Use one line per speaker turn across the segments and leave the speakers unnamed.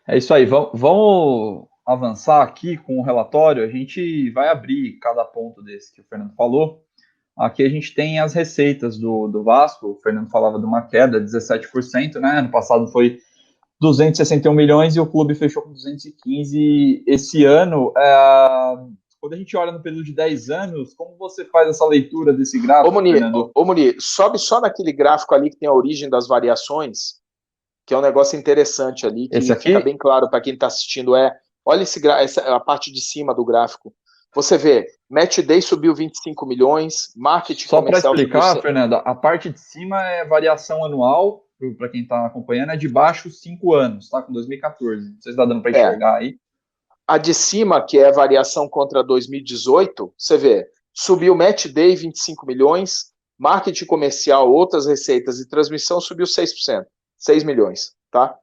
É isso aí, vamos avançar aqui com o relatório. A gente vai abrir cada ponto desse que o Fernando falou. Aqui a gente tem as receitas do Vasco. O Fernando falava de uma queda de 17%, né? Ano passado foi 261 milhões e o clube fechou com 215 esse ano. Quando a gente olha no período de 10 anos, como você faz essa leitura desse gráfico, Fernando?
Ô, Munir, sobe só naquele gráfico ali que tem a origem das variações, que é um negócio interessante ali,
Esse
que fica
aqui,
bem claro para quem está assistindo. Olha a parte de cima do gráfico. Você vê, Match Day subiu 25 milhões, marketing
só para
comercial subiu.
explicar, Fernando, a parte de cima é variação anual, para quem está acompanhando, é de baixo 5 anos, tá? Com 2014. Não sei se está dando para
É,
enxergar aí.
a de cima, que é a variação contra 2018, você vê, subiu Match Day 25 milhões, marketing comercial, outras receitas e transmissão subiu 6%, 6 milhões, tá?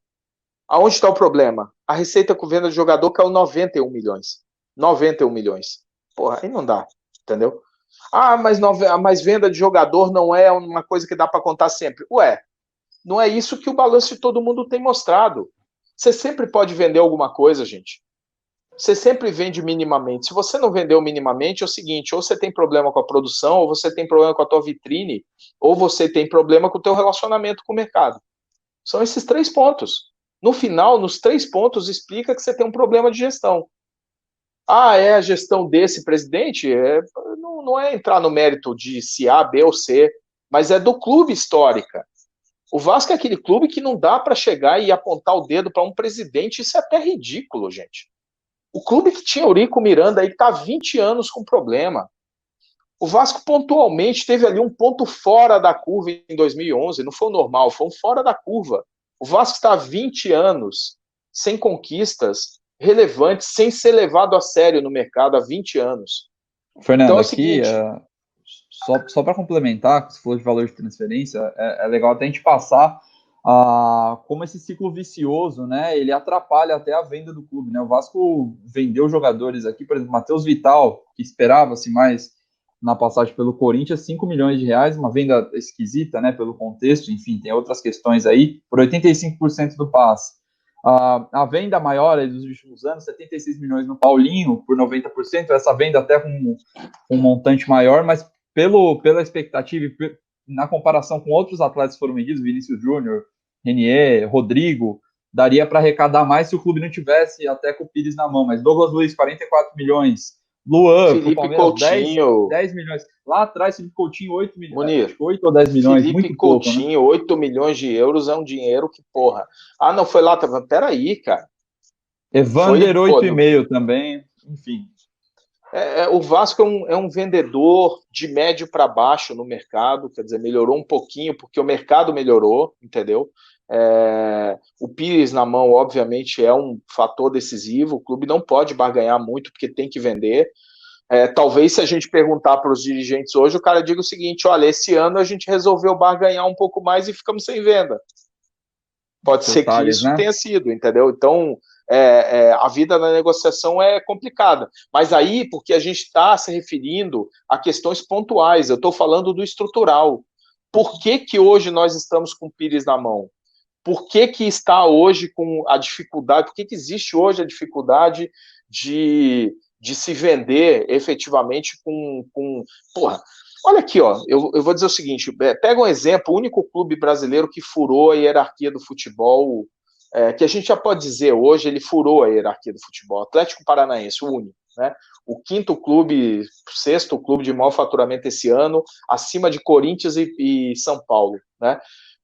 Aonde está o problema? A receita com venda de jogador caiu 91 milhões. 91 milhões. Porra, aí não dá, entendeu? Mas venda de jogador não é uma coisa que dá para contar sempre. Ué, não é isso que o balanço de todo mundo tem mostrado. Você sempre pode vender alguma coisa, gente. Você sempre vende minimamente. Se você não vendeu minimamente, é o seguinte, ou você tem problema com a produção, ou você tem problema com a tua vitrine, ou você tem problema com o teu relacionamento com o mercado. São esses 3 pontos. No final, nos 3 pontos, explica que você tem um problema de gestão. É a gestão desse presidente? Não é entrar no mérito de se A, B ou C, mas é do clube histórica. O Vasco é aquele clube que não dá para chegar e apontar o dedo para um presidente, isso é até ridículo, gente. O clube que tinha Eurico Miranda aí que está há 20 anos com problema. O Vasco pontualmente teve ali um ponto fora da curva em 2011, não foi o normal, foi um fora da curva. O Vasco está há 20 anos sem conquistas relevantes, sem ser levado a sério no mercado há 20 anos. Então
Fernando,
é o
aqui,
seguinte,
só para complementar, se for de valor de transferência, é legal até a gente passar como esse ciclo vicioso, né? Ele atrapalha até a venda do clube, né? O Vasco vendeu jogadores aqui, por exemplo, Matheus Vital, que esperava-se mais na passagem pelo Corinthians, 5 milhões de reais, uma venda esquisita, né? Pelo contexto, enfim, tem outras questões aí, por 85% do passe. A venda maior dos últimos anos, 76 milhões no Paulinho, por 90%, essa venda até com um montante maior, mas pela expectativa e na comparação com outros atletas que foram vendidos, Vinícius Júnior, Renier, Rodrigo, daria para arrecadar mais se o clube não tivesse até com o Pires na mão. Mas Douglas Luiz, 44 milhões. Luan, para o
Felipe
Palmeiras, 10,
Coutinho,
10 milhões. Lá atrás, Felipe Coutinho, 8 milhões, acho
Munir,
que 8 ou 10 milhões,
Felipe
muito pouco, né?
Coutinho, 8 milhões de euros é um dinheiro que, porra. Não foi lá, peraí, cara. Foi,
Evander,
pô,
8,5 também, enfim.
O Vasco é um vendedor de médio para baixo no mercado, quer dizer, melhorou um pouquinho, porque o mercado melhorou, entendeu? O Pires na mão, obviamente, é um fator decisivo. O clube não pode barganhar muito, porque tem que vender. Talvez, se a gente perguntar para os dirigentes hoje, o cara diga o seguinte: olha, esse ano a gente resolveu barganhar um pouco mais e ficamos sem venda. Pode ser que
Detalhes,
isso
né?
tenha sido, entendeu? Então, a vida da negociação é complicada. Mas aí, porque a gente está se referindo a questões pontuais, eu estou falando do estrutural. Por que que hoje nós estamos com o Pires na mão? Por que que está hoje com a dificuldade, por que que existe hoje a dificuldade de se vender efetivamente porra, olha aqui, ó, eu vou dizer o seguinte, pega um exemplo, o único clube brasileiro que furou a hierarquia do futebol, que a gente já pode dizer hoje, ele furou a hierarquia do futebol, Atlético Paranaense, o único, né? O quinto clube, sexto clube de maior faturamento esse ano, acima de Corinthians e São Paulo, né?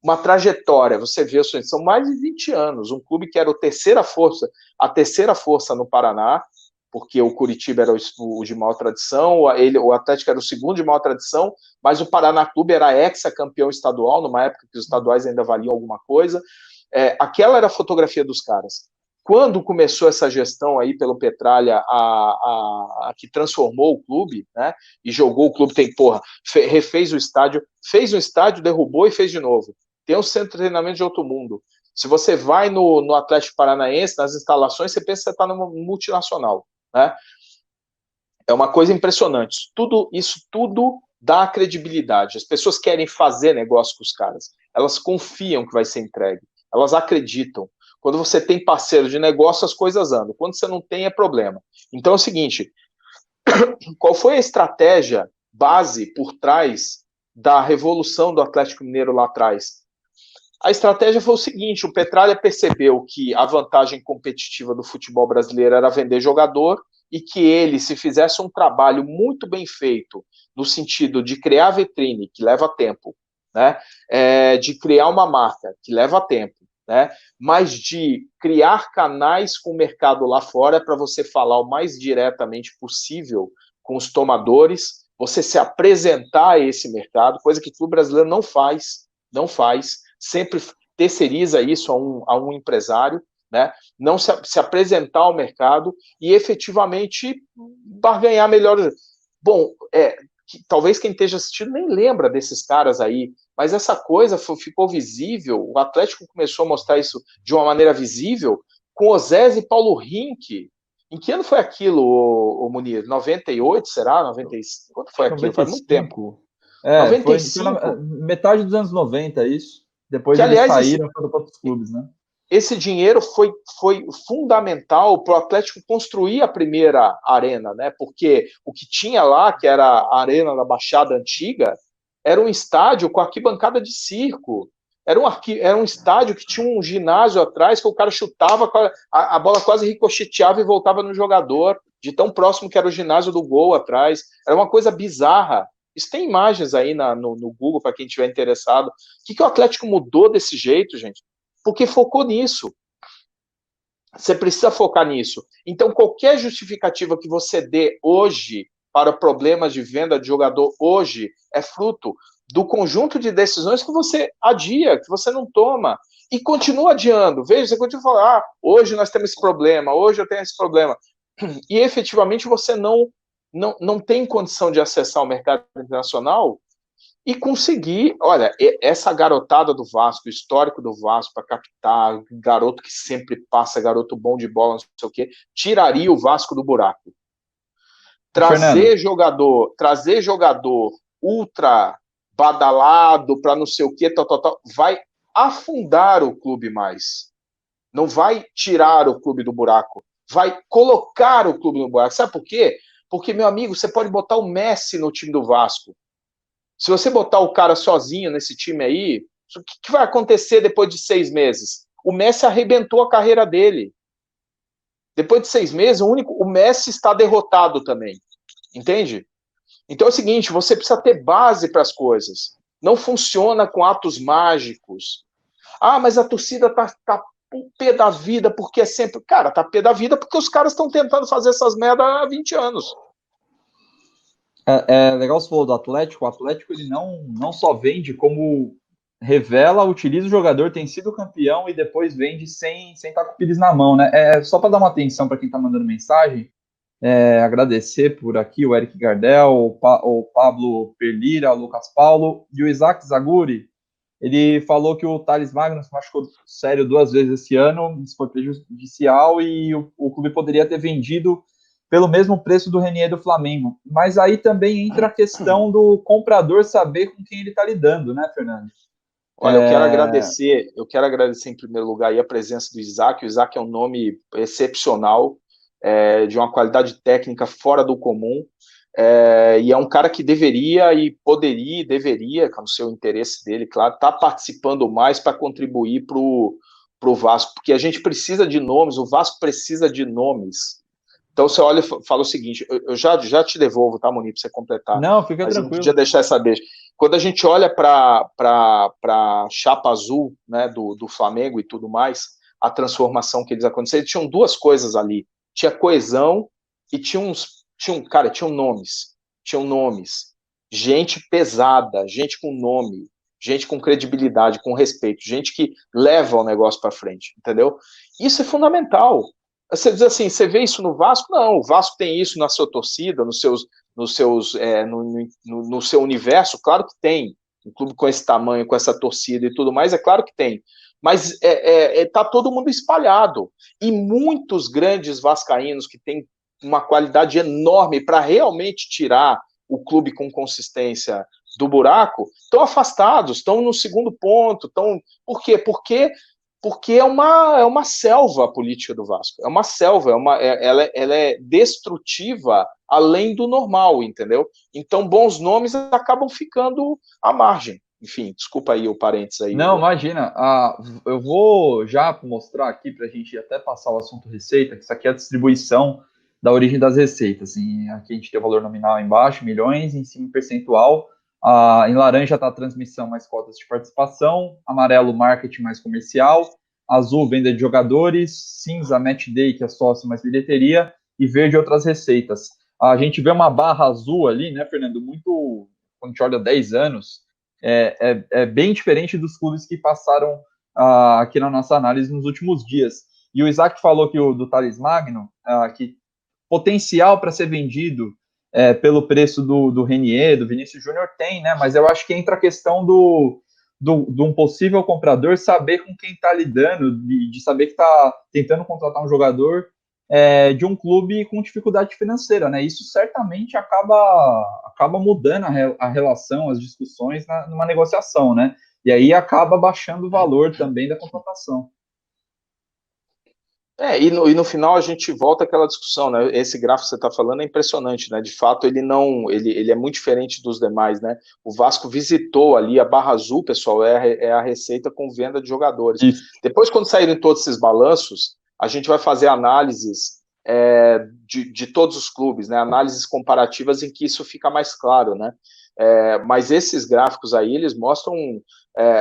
Uma trajetória, você vê, são mais de 20 anos, um clube que era a terceira força no Paraná, porque o Curitiba era o de maior tradição, o Atlético era o segundo de maior tradição, mas o Paraná Clube era ex-campeão estadual, numa época que os estaduais ainda valiam alguma coisa. Aquela era a fotografia dos caras. Quando começou essa gestão aí pelo Petralha, a que transformou o clube, né, e jogou o clube, refez o estádio, fez um estádio, derrubou e fez de novo. Tem um centro de treinamento de outro mundo. Se você vai no Atlético Paranaense, nas instalações, você pensa que você está numa multinacional, né? É uma coisa impressionante. Isso tudo dá credibilidade. As pessoas querem fazer negócio com os caras. Elas confiam que vai ser entregue. Elas acreditam. Quando você tem parceiro de negócio, as coisas andam. Quando você não tem, é problema. Então é o seguinte, qual foi a estratégia base por trás da revolução do Atlético Mineiro lá atrás? A estratégia foi o seguinte, o Petralha percebeu que a vantagem competitiva do futebol brasileiro era vender jogador e que ele, se fizesse um trabalho muito bem feito, no sentido de criar vitrine, que leva tempo, né? De criar uma marca, que leva tempo, né? Mas de criar canais com o mercado lá fora para você falar o mais diretamente possível com os tomadores, você se apresentar a esse mercado, coisa que o clube brasileiro não faz, sempre terceiriza isso a um empresário, né? Não se apresentar ao mercado e efetivamente barganhar melhor. Bom, talvez quem esteja assistindo nem lembra desses caras aí, mas essa coisa ficou visível, o Atlético começou a mostrar isso de uma maneira visível com Osés e Paulo Rink. Em que ano foi aquilo, o Munir? 98, será? 95? Quanto foi aquilo?
95.
Faz muito tempo.
Foi na metade dos anos 90, isso. Depois
que,
eles
aliás,
saíram para outros clubes, né?
Esse dinheiro foi fundamental para o Atlético construir a primeira arena, né? Porque o que tinha lá, que era a Arena da Baixada Antiga, era um estádio com arquibancada de circo. Era um estádio que tinha um ginásio atrás que o cara chutava, a bola quase ricocheteava e voltava no jogador, de tão próximo que era o ginásio do gol atrás. Era uma coisa bizarra. Isso tem imagens aí no Google para quem estiver interessado. O que o Atlético mudou desse jeito, gente? Porque focou nisso. Você precisa focar nisso. Então, qualquer justificativa que você dê hoje para problemas de venda de jogador hoje é fruto do conjunto de decisões que você adia, que você não toma. E continua adiando. Veja, você continua falando, hoje nós temos esse problema, hoje eu tenho esse problema. E efetivamente você não tem condição de acessar o mercado internacional e conseguir, olha, essa garotada do Vasco, o histórico do Vasco para captar, garoto que sempre passa, garoto bom de bola, não sei o quê, tiraria o Vasco do buraco. Trazer jogador ultra badalado para não sei o quê, tal, vai afundar o clube mais. Não vai tirar o clube do buraco, vai colocar o clube no buraco. Sabe por quê? Porque, meu amigo, você pode botar o Messi no time do Vasco. Se você botar o cara sozinho nesse time aí, o que vai acontecer depois de 6 meses? O Messi arrebentou a carreira dele. Depois de 6 meses, o Messi está derrotado também. Entende? Então é o seguinte, você precisa ter base para as coisas. Não funciona com atos mágicos. Mas a torcida tá pé da vida porque é sempre... Cara, tá pé da vida porque os caras estão tentando fazer essas merda há 20 anos.
É legal você falou do Atlético. O Atlético ele não só vende, como revela, utiliza o jogador, tem sido campeão e depois vende sem estar com o pires na mão, né? Só para dar uma atenção para quem está mandando mensagem, agradecer por aqui o Eric Gardel, o Pablo Perlira, o Lucas Paulo e o Isaac Zaguri. Ele falou que o Thales Magno se machucou sério 2 vezes esse ano, isso foi prejudicial e o clube poderia ter vendido pelo mesmo preço do Renier do Flamengo. Mas aí também entra a questão do comprador saber com quem ele está lidando, né, Fernando?
Olha, eu quero agradecer em primeiro lugar aí a presença do Isaac. O Isaac é um nome excepcional, de uma qualidade técnica fora do comum, e é um cara que deveria e deveria, com o seu interesse dele, claro, estar participando mais para contribuir para o Vasco, porque a gente precisa de nomes, o Vasco precisa de nomes. Então você olha e fala o seguinte, eu já te devolvo, tá, Moni, para você completar.
Não, fica tranquilo.
Não podia deixar essa deixa. Quando a gente olha para a chapa azul, né, do Flamengo e tudo mais, a transformação que eles aconteceram, tinham 2 coisas ali. Tinha coesão e tinham nomes. Tinham nomes. Gente pesada, gente com nome, gente com credibilidade, com respeito, gente que leva o negócio para frente, entendeu? Isso é fundamental. Você diz assim, você vê isso no Vasco? Não, o Vasco tem isso na sua torcida, no seu universo, claro que tem. Um clube com esse tamanho, com essa torcida e tudo mais, é claro que tem. Mas tá todo mundo espalhado. E muitos grandes vascaínos que têm uma qualidade enorme para realmente tirar o clube com consistência do buraco, estão afastados, estão no segundo ponto. Por quê? Porque porque é uma selva a política do Vasco. É uma selva, ela é destrutiva além do normal, entendeu? Então, bons nomes acabam ficando à margem. Enfim, desculpa aí o parênteses aí.
Não, imagina. Eu vou já mostrar aqui para a gente até passar o assunto receita, que isso aqui é a distribuição da origem das receitas. Assim, aqui a gente tem o valor nominal embaixo, milhões, em cima percentual. Em laranja está a transmissão mais cotas de participação, amarelo, marketing mais comercial, azul, venda de jogadores, cinza, match day, que é sócio mais bilheteria, e verde, outras receitas. A gente vê uma barra azul ali, né, Fernando? Muito, quando a gente olha 10 anos, é bem diferente dos clubes que passaram aqui na nossa análise nos últimos dias. E o Isaac falou que do Thales Magno, que potencial para ser vendido pelo preço do Renier, do Vinícius Júnior, tem, né? Mas eu acho que entra a questão de um possível comprador saber com quem está lidando, de saber que está tentando contratar um jogador de um clube com dificuldade financeira, né? Isso certamente acaba mudando a relação, as discussões numa negociação, né? E aí acaba baixando o valor também da contratação.
E no final a gente volta àquela discussão, né? Esse gráfico que você está falando é impressionante, né? De fato, ele é muito diferente dos demais, né? O Vasco visitou ali a barra azul, pessoal, é a receita com venda de jogadores.
Isso.
Depois, quando saírem todos esses balanços, a gente vai fazer análises de todos os clubes, né? Análises comparativas em que isso fica mais claro, né? Mas esses gráficos aí, eles mostram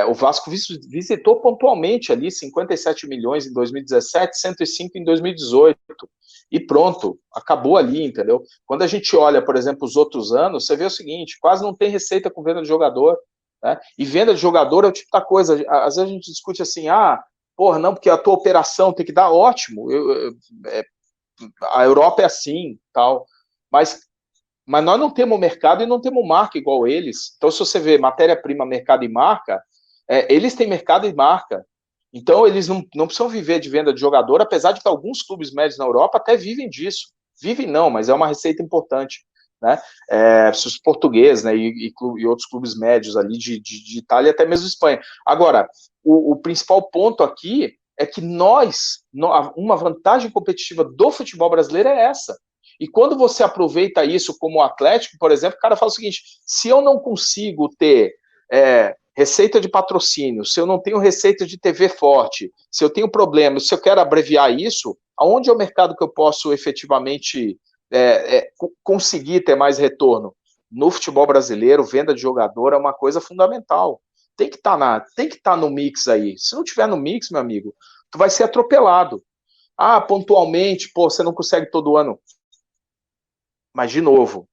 o Vasco visitou pontualmente ali 57 milhões em 2017, 105 em 2018, e pronto, acabou ali, entendeu? Quando a gente olha, por exemplo, os outros anos, você vê o seguinte, quase não tem receita com venda de jogador, né? E venda de jogador é o tipo da coisa, às vezes a gente discute assim, porra, não, porque a tua operação tem que dar ótimo, a Europa é assim, tal, mas nós não temos mercado e não temos marca igual eles. Então, se você vê matéria-prima, mercado e marca, eles têm mercado e marca. Então, eles não precisam viver de venda de jogador, apesar de que alguns clubes médios na Europa até vivem disso. Vivem não, mas é uma receita importante. Né? Os portugueses, né, e outros clubes médios ali de Itália e até mesmo Espanha. Agora, o principal ponto aqui é que uma vantagem competitiva do futebol brasileiro é essa. E quando você aproveita isso como Atlético, por exemplo, o cara fala o seguinte, se eu não consigo ter receita de patrocínio, se eu não tenho receita de TV forte, se eu tenho problemas, se eu quero abreviar isso, aonde é o mercado que eu posso efetivamente conseguir ter mais retorno? No futebol brasileiro, venda de jogador é uma coisa fundamental. Tem que estar no mix aí. Se não tiver no mix, meu amigo, tu vai ser atropelado. Pontualmente, você não consegue todo ano. Mas, de novo,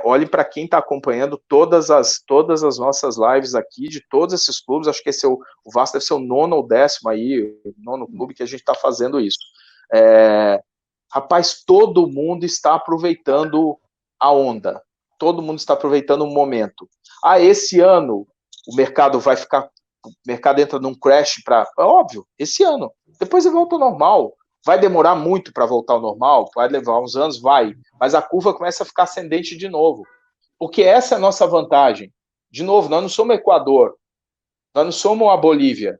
olhe para quem está acompanhando todas as nossas lives aqui, de todos esses clubes, acho que o Vasco deve ser o 9º ou 10º aí, o 9º clube que a gente está fazendo isso. Rapaz, todo mundo está aproveitando a onda, todo mundo está aproveitando o momento. Esse ano o mercado entra num crash óbvio, esse ano, depois ele volta ao normal. Vai demorar muito para voltar ao normal? Vai levar uns anos? Vai. Mas a curva começa a ficar ascendente de novo. Porque essa é a nossa vantagem. De novo, nós não somos Equador. Nós não somos a Bolívia.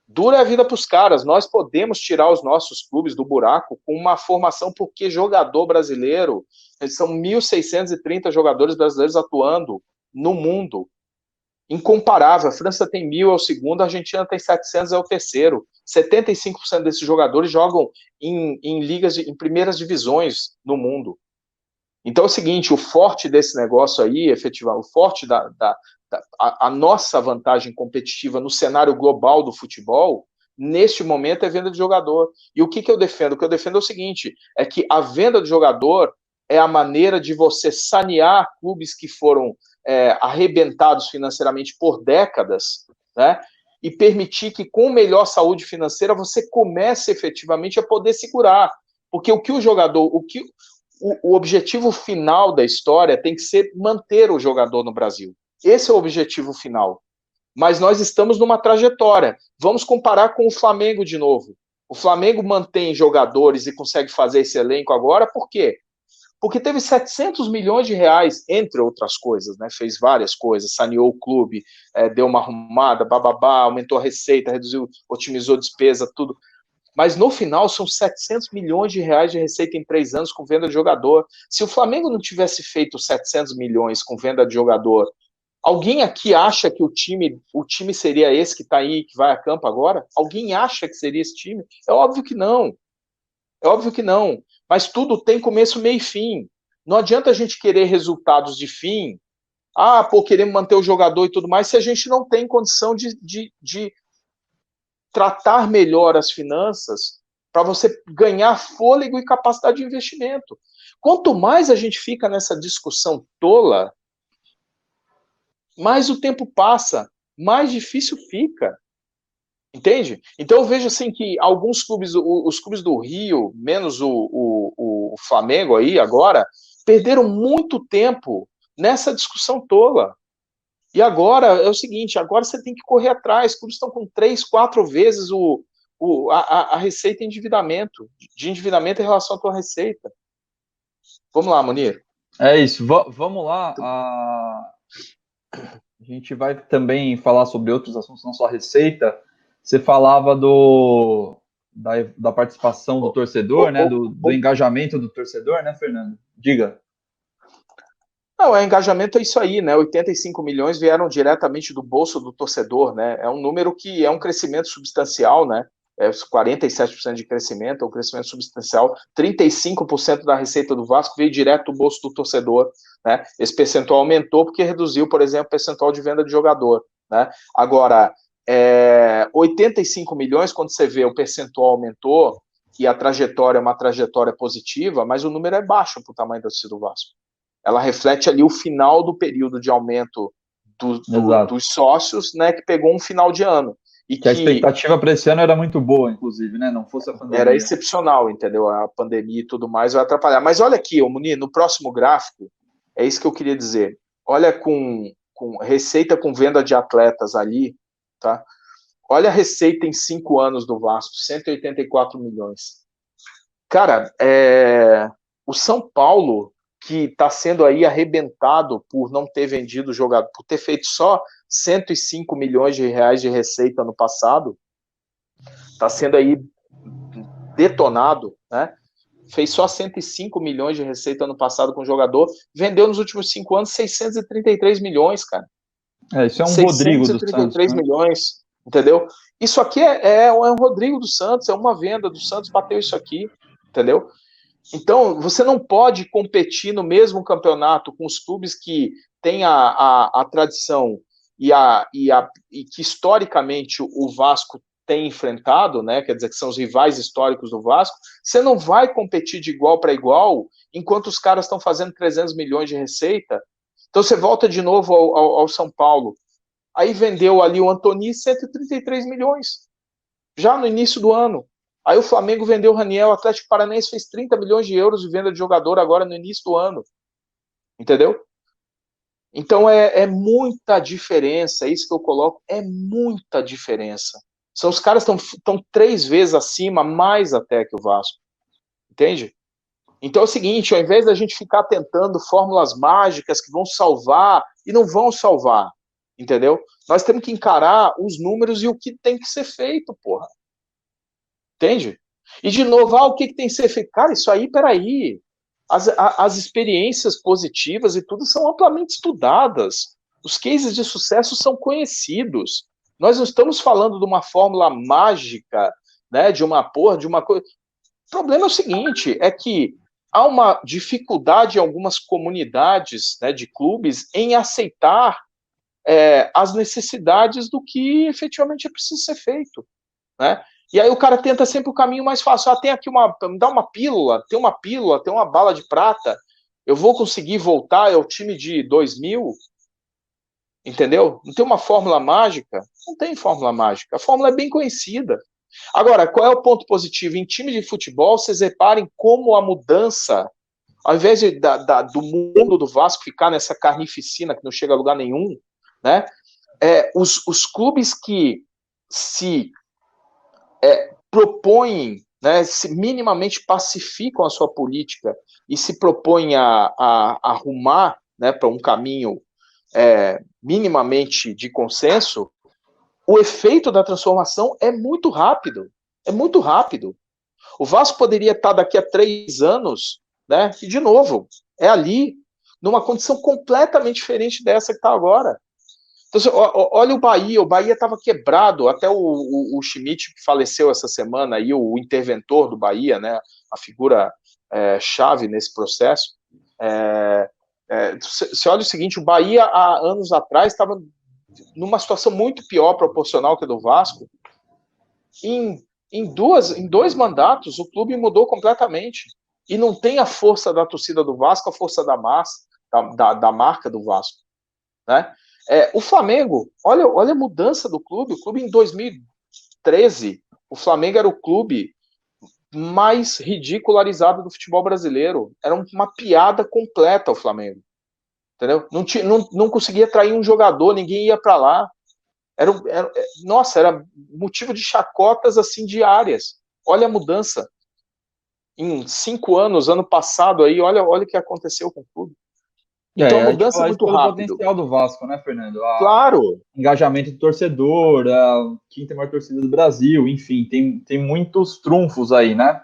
Dura a vida para os caras. Nós podemos tirar os nossos clubes do buraco com uma formação, porque jogador brasileiro, são 1.630 jogadores brasileiros atuando no mundo. Incomparável. A França tem 1.000, é o segundo, a Argentina tem 700, é o terceiro. 75% desses jogadores jogam em ligas, em primeiras divisões no mundo. Então é o seguinte, o forte desse negócio aí, efetivamente, o forte a nossa vantagem competitiva no cenário global do futebol, neste momento, é venda de jogador. E o que eu defendo? O que eu defendo é o seguinte, é que a venda de jogador é a maneira de você sanear clubes que foram arrebentados financeiramente por décadas, né? E permitir que, com melhor saúde financeira, você comece efetivamente a poder segurar. Porque o objetivo final da história tem que ser manter o jogador no Brasil. Esse é o objetivo final. Mas nós estamos numa trajetória. Vamos comparar com o Flamengo de novo. O Flamengo mantém jogadores e consegue fazer esse elenco agora, por quê? Porque teve 700 milhões de reais, entre outras coisas, né? Fez várias coisas, saneou o clube, deu uma arrumada, bababá, aumentou a receita, reduziu, otimizou despesa, tudo. Mas no final são 700 milhões de reais de receita em 3 anos com venda de jogador. Se o Flamengo não tivesse feito 700 milhões com venda de jogador, alguém aqui acha que o time seria esse que está aí, que vai a campo agora? Alguém acha que seria esse time? É óbvio que não. É óbvio que não. Mas tudo tem começo, meio e fim. Não adianta a gente querer resultados de fim. Queremos manter o jogador e tudo mais, se a gente não tem condição de tratar melhor as finanças para você ganhar fôlego e capacidade de investimento. Quanto mais a gente fica nessa discussão tola, mais o tempo passa, mais difícil fica. Entende? Então eu vejo assim que alguns clubes, os clubes do Rio, menos o Flamengo aí agora, perderam muito tempo nessa discussão tola. E agora é o seguinte, agora você tem que correr atrás, os clubes estão com 3, 4 vezes a receita de endividamento em relação à tua receita. Vamos lá, Munir.
É isso, vamos lá. A gente vai também falar sobre outros assuntos, não só a receita. Você falava da participação do torcedor, né? Do engajamento do torcedor, né, Fernando? Diga.
Não, engajamento é isso aí, né? 85 milhões vieram diretamente do bolso do torcedor, né? É um número que é um crescimento substancial, né? 47% de crescimento, é um crescimento substancial. 35% da receita do Vasco veio direto do bolso do torcedor, né? Esse percentual aumentou porque reduziu, por exemplo, o percentual de venda de jogador, né? Agora, 85 milhões, quando você vê o percentual aumentou e a trajetória é uma trajetória positiva, mas o número é baixo para o tamanho da torcida do Vasco. Ela reflete ali o final do período de aumento dos sócios, né, que pegou um final de ano. E
que a expectativa para esse ano era muito boa, inclusive, né? Não fosse a pandemia.
Era excepcional, entendeu? A pandemia e tudo mais vai atrapalhar. Mas olha aqui, Munir, no próximo gráfico, é isso que eu queria dizer. Olha com receita com venda de atletas ali, tá? Olha a receita em 5 anos do Vasco, 184 milhões. Cara, o São Paulo, que está sendo aí arrebentado por não ter vendido jogador, por ter feito só 105 milhões de reais de receita no passado, está sendo aí detonado, né? Fez só 105 milhões de receita no passado com o jogador, vendeu nos últimos 5 anos 633 milhões, cara.
Isso é um Rodrigo do Santos.
633 milhões, entendeu? Isso aqui é um Rodrigo do Santos, é uma venda do Santos, bateu isso aqui, entendeu? Então, você não pode competir no mesmo campeonato com os clubes que têm a tradição e que historicamente o Vasco tem enfrentado, né? Quer dizer, que são os rivais históricos do Vasco. Você não vai competir de igual para igual enquanto os caras estão fazendo 300 milhões de receita. Então, você volta de novo ao São Paulo. Aí vendeu ali o Antony 133 milhões, já no início do ano. Aí o Flamengo vendeu o Raniel, o Atlético Paranaense fez 30 milhões de euros de venda de jogador agora no início do ano. Entendeu? Então é muita diferença, é isso que eu coloco, é muita diferença. Os caras estão 3 vezes acima, mais até que o Vasco. Entende? Então é o seguinte, ao invés da gente ficar tentando fórmulas mágicas que vão salvar, e não vão salvar, entendeu? Nós temos que encarar os números e o que tem que ser feito, porra. Entende? E de novo, o que tem que ser feito? Cara, isso aí, peraí. As experiências positivas e tudo são amplamente estudadas. Os cases de sucesso são conhecidos. Nós não estamos falando de uma fórmula mágica, né, de uma coisa. O problema é o seguinte, é que há uma dificuldade em algumas comunidades, né, de clubes em aceitar as necessidades do que efetivamente é preciso ser feito, né? E aí o cara tenta sempre o caminho mais fácil. Tem aqui me dá uma pílula, tem uma bala de prata, eu vou conseguir voltar ao time de 2000, entendeu? Não tem uma fórmula mágica? Não tem fórmula mágica. A fórmula é bem conhecida. Agora, qual é o ponto positivo? Em time de futebol, vocês reparem como a mudança, ao invés do mundo do Vasco ficar nessa carnificina que não chega a lugar nenhum, né? Os clubes que se propõem né, se minimamente pacificam a sua política e se propõem a arrumar, né, para um caminho minimamente de consenso, o efeito da transformação é muito rápido. É muito rápido. O Vasco poderia estar daqui a 3 anos, né? E, de novo, é ali, numa condição completamente diferente dessa que está agora. Então, olha o Bahia estava quebrado, até o Schmidt, que faleceu essa semana, aí, o interventor do Bahia, né? A figura chave nesse processo. Você olha o seguinte, o Bahia, há anos atrás, estava numa situação muito pior proporcional que a do Vasco. Em 2 mandatos, o clube mudou completamente. E não tem a força da torcida do Vasco, a força da marca do Vasco. Né? O Flamengo, olha a mudança do clube. O clube, em 2013, o Flamengo era o clube mais ridicularizado do futebol brasileiro. Era uma piada completa o Flamengo. Entendeu? Não conseguia atrair um jogador, ninguém ia para lá. Nossa, era motivo de chacotas assim diárias. Olha a mudança. Em 5 anos, ano passado, aí, olha o que aconteceu com o clube. Então a mudança é muito
pelo
rápida.
Potencial do Vasco, né, Fernando?
Claro.
Engajamento do torcedor, a quinta maior torcida do Brasil, enfim, tem muitos trunfos aí, né?